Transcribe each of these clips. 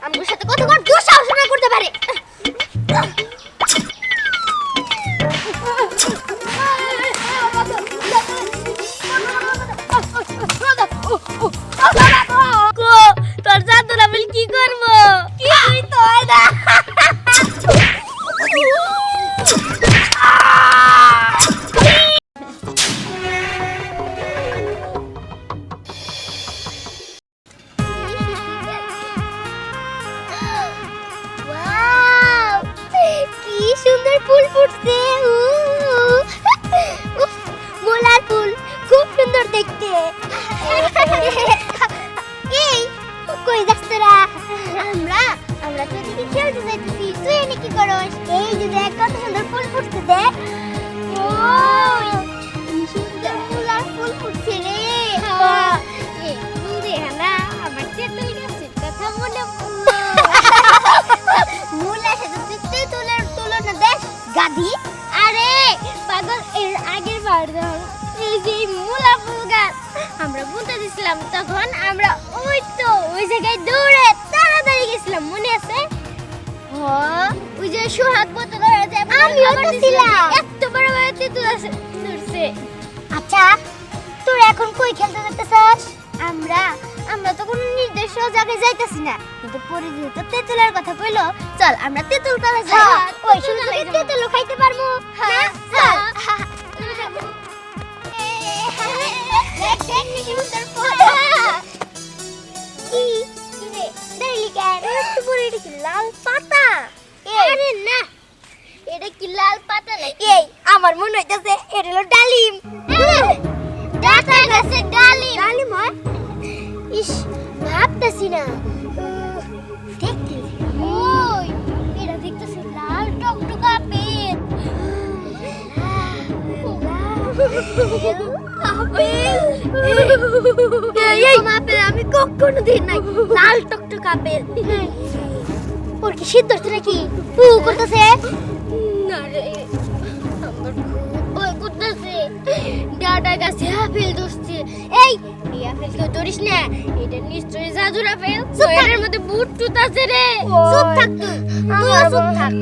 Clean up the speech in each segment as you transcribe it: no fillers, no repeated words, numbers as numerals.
আমার সাথে কত বড় দুঃসাহস না করতে পারে। তোর জাদুর আমি কি করবো? কিছুই তো হয় না। ওয়াও, কি সুন্দর ফুল ফুটছে। উফ, গোলাপ ফুল খুব সুন্দর দেখতে। এই কই যাস তোরা? আমরা আমরা তো এদিকে খেলতে যাইতেছি, তুই এনে কি করস? এই যে দেখ কত সুন্দর ফুল ফুটছে, দেখ। ওই কি সুন্দর গোলাপ ফুল ফুটছে রে। এই ফুল দেখ না, আমার তেঁতুল গাছের কথা মনে পড়লো। মুলার সাথে তুই তেঁতুলের তুলনা দেখ গাধি। আরে পাগল, এর আগের বার এই যে মুলা ফুল গাছ আমরা বুনতে দিছিলাম, তখন আমরা ওই জায়গায় দৌড়ে তাড়াতাড়ি গেছিলাম, মনে আছে? ওই যে সোহাগ মতো করা যায়, আমিও তো ছিলাম। এত বড় বড় তেঁতুল আছে ধরছে। আচ্ছা, তোর এখন কই খেলতে যেতেছস? আমরা তো কোনো নির্দিষ্ট জায়গায় যাইতাছি না, কিন্তু পরে যেহেতু তেঁতুলের কথা কইলো, চল আমরা তেঁতুল তলে যাই। ওই সুন্দর তেঁতুল খাইতে পারবো। হ্যাঁ চল। দেখ দেখ কি সুন্দর ফুল। কি রে দেখলি কেন? এত বড়, এটা কি লাল পাতা? আরে না, এটা কি লাল পাতা নাকি? এই আমার মনে হইতাছে এটা হলো ডালিম। ডাটা গাছে ডালিম। ডালিম হয়? ইস, ভাবতেছি না। দেখতে ওই এটা দেখতেছি লাল টকটকা আপেল। আপেল আমি কখনো দিই নাই। লাল টকটকা আপেল। ওর কি শীত ধরছে নাকি? করতেছে না রে, আমার ভয় করতেছে। ডাটা গাছে আপেল ধরছে। এই আপেল তো ধরিস না, এটা নিশ্চয়ই জাদুর আপেল। এর মধ্যে ভূত টুত আছে রে। চুপ থাক তুই, তুইও চুপ থাক।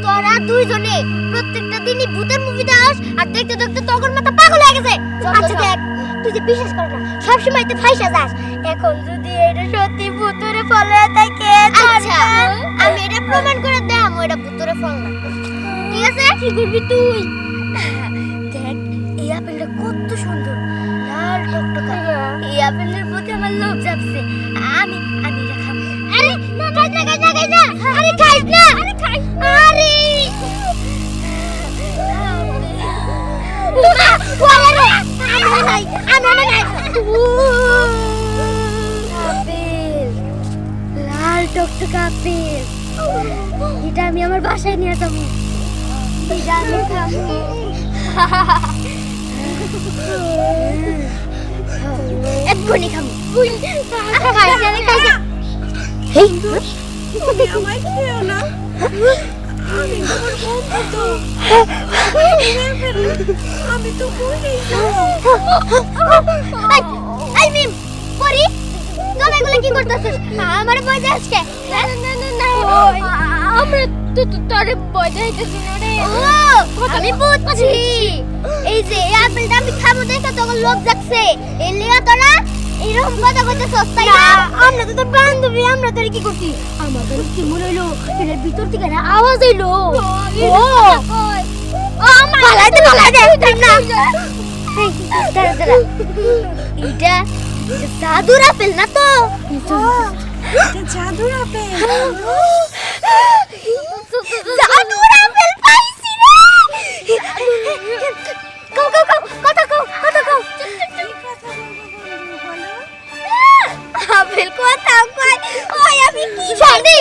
তোরা দুইজনে প্রত্যেকটা দিনই ভূতের মুভি দাস, আর দেখতে দেখতে তোর মাথা পাগল হয়ে গেছে। আচ্ছা দেখ, তুই যে বিশ্বাস কর না, সবসময় তো ফাইসা যাস। এখন যদি এটা সত্যি ভূতরে ফলে থাকে, আচ্ছা আমি এটা প্রমাণ করে দেব এটা ভূতরে ফল না। ঠিক আছে? কি করবি তুই? দেখ এই আপেলটা কত সুন্দর, লাল টকটকা। এই আপেলের প্রতি আমার লোভ জাগছে। আমি এটা খাবো। আরে না খাইস না, খাইস না, খাইস না। আরে খাইস না, আরে খাইস। আরে লাল টকটকা আপেল, এটা আমি আমার বাসায় নিয়ে যাবো। এটা আমি খাবো। এক্ষুনি খাবো। আমায় খেও না, আমি তোমার বন্ধু তো। আমি তো বলি এই মিম পরি, তোরা এগুলো কি করতেছিস? আমার ভয় যাচ্ছে। না না না না, আমরা তো তোরে ভয় যাইতেছি না রে। আমি বুঝছি, এই যে এই আপেলটা আমি খাবো দেখে তোর লোভ জাগছে, এই লিয়া তোরা এরকম কথা কইতেছস, তাই না? আমরা তো তোর বান্ধবী, আমরা তোরে কি করছি? আমাদের কি মনে হইলো এর ভিতর থেকে একটা আওয়াজ হইলো। আমার পালাইতে না। এই দাঁড়া দাঁড়া, এটা জাদুর আপেল না তো? এটা জাদুর আপেল। জাদুর আপেল পাইছি রে। কও কও কও, কথা কও, কথা কও। আপেল কথা কই? ওই আমি কি জানি?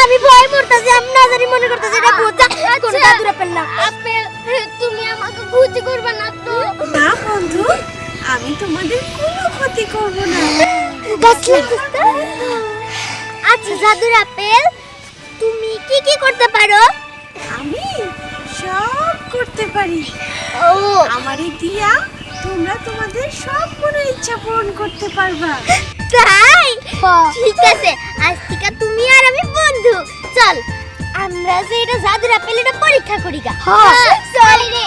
আমি ভয় করতেছি, আমি না জানি মনে করতেছি এটা ভূত। কোন জাদুর আপেল না। আপেল তুমি আমাকে ক্ষতি করবে না তো? না বন্ধু, আমি তোমাদের কোনো ক্ষতি করব না। আচ্ছা জাদুর আপেল, তুমি কি কি করতে পারো? আমি সব করতে পারি। ও আমারে দিয়া তোমরা তোমাদের সব মনে ইচ্ছা পূরণ করতে পারবা। তাই? ঠিক আছে, আজ থেকে তুমি আর আমি আমরা যে এটা জাদুর আপেল এটা পরীক্ষা করি গা হ্যাঁ সরি রে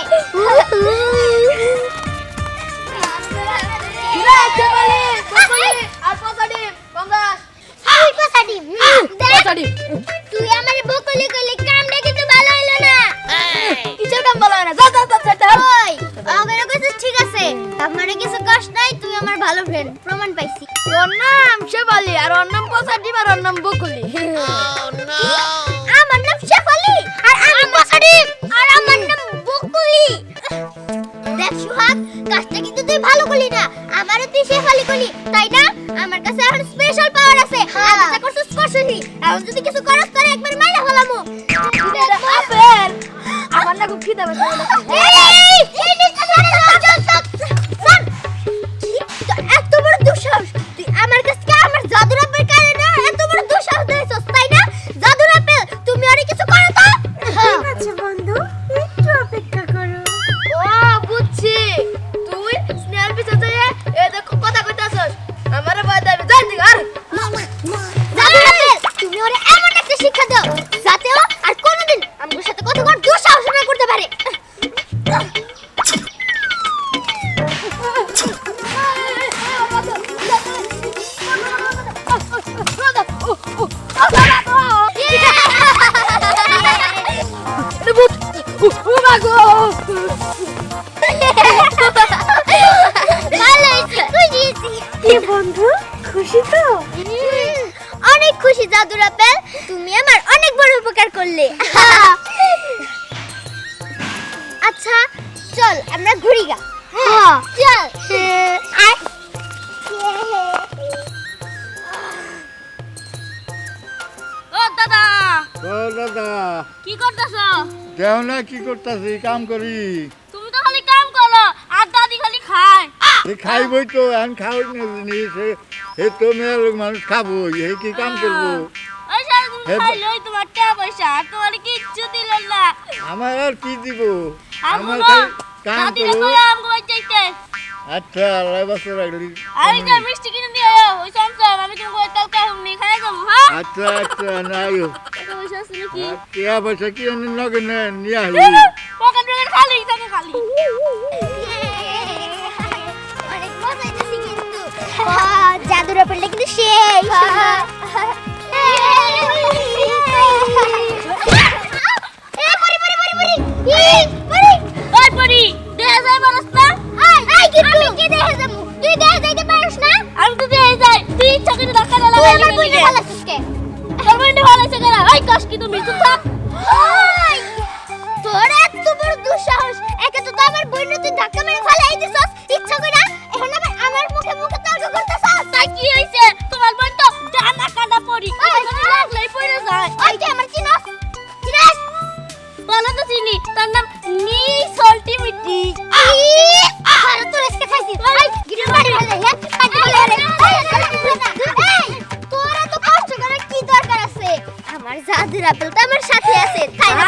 আর পছাড়ি কমদাস তুই কোথাডি তুই আমারে বকলি কইলি কামটা কিন্তু ভালো হইলো না কিসের কাম ভালো না যা ওই আমারে কিছু ঠিক আছে আমারে কিছু কষ্ট নাই তুই আমার ভালো ফ্রেন্ড প্রমাণ পাইছি ওর নাম শেফালি আর ওর নাম পছাড়ি আর ওর নাম বকুলি আমার নাম শেফালি আর আমি পছাড়ি আর আমার নাম বকুলি দেখ সুহাগ কাজটা কিন্তু তুই ভালো করলি না আমারও তুই শেফালি করলি তাই না আমার কাছে এখন স্পেশাল পাওয়ার আছে আমি যা করছিস করছিস এখন যদি কিছু করস তাহলে একবার মাইরা ফেলামু আপেল আমার না খুব খিদে পেয়েছে এই নিচে ধরে চল এত বড় দুঃসাহস তুই আমার কাছে আমার জাদুর আপেল কারে না এত বড় দুঃসাহস দিয়েছস তাই না জাদুর আপেল তুমি আরে কিছু করো তো ঠিক আছে বন্ধু একটু অপেক্ষা করো ও বুঝছি তুই স্নেহার পিছে যায় এ দেখো কথা কইতাছস আমারে ভয় দেবে যাই দিক আর জাদুর আপেল তুমি ওরে এমন একটা শিক্ষা দাও যাতে ও আর কোনোদিন আমার সাথে কথা কর দুঃসাহস না করতে পারে বন্ধু খুশি তো অনেক খুশি জাদুর আপেল তুমি আমার অনেক বড় উপকার করলে আচ্ছা চল আমরা ঘুরি গা চল আয় ও দাদা ও দাদা কি করতেছ দেও না কি করতাছি কাম করি তুমি তো খালি কাম করো আর দাদি খালি খায় এ খাইবই তো এখন খাওয়াই না জিনিস এ তো মেয়ের মানুষ খাবো এ কি কাম করবো ওই সারা তুমি হে- খাইলই তোমার টাকা পয়সা আর তোমার কিচ্ছু দিল না আমার আর কি দিব আর আমার বলো কাম দাদিরে করবো কইরা আমগো চাইতে আচ্ছা আল্লাহ বছর রাখলি আর এই যে মিষ্টি কিনে দিও ওই সমসম আমি তোমাকে কালকে হুমনি খাই যাবো হ্যাঁ আচ্ছা আচ্ছা নাইও টাকা পয়সা আছে নাকি টিয়া পয়সা কি নগে নিয়ে আসি পকেট পকেট খালি থাকে খালি অনেক মজা হইতেছে কিন্তু জাদুর আপেলটা কিন্তু সেই ওই পরি দেখা যায় মানুষ না আমি কি দেখে যাবো তুই দেখে যাইতে পারিস না আমি তো দিয়ে যাই তুই ইচ্ছা করে ধাক্কা তুই লাগাই আমার বইনে ফেলাছিস কে তোর বইনে ভালো আছে কেন ওই কাশ কি তুমি চুপ থাক ওই, তোর এত বড় দুঃসাহস একে তো আমার বইনে তুই ধাক্কা মেরে ফেলাই দিছস ইচ্ছা করে এখন আবার আমার মুখে মুখে তর্ক করতেছস তাই কি হইছে তোমার বোন তো জানা কাটা পড়ি লাগলেই পড়ে যায় ওই যে আমার চিনস চিনস বলো তো চিনি তার নাম নি সল্টি মিটি আর তোর আজকে খাইছিস এই গিরে মারি ফেলে হ্যাঁ কাটি ফেলে রে এই তোরা তো কষ্ট করার কি দরকার আছে আমার জাদুর আপেল তো আমার সাথে আছে তাই না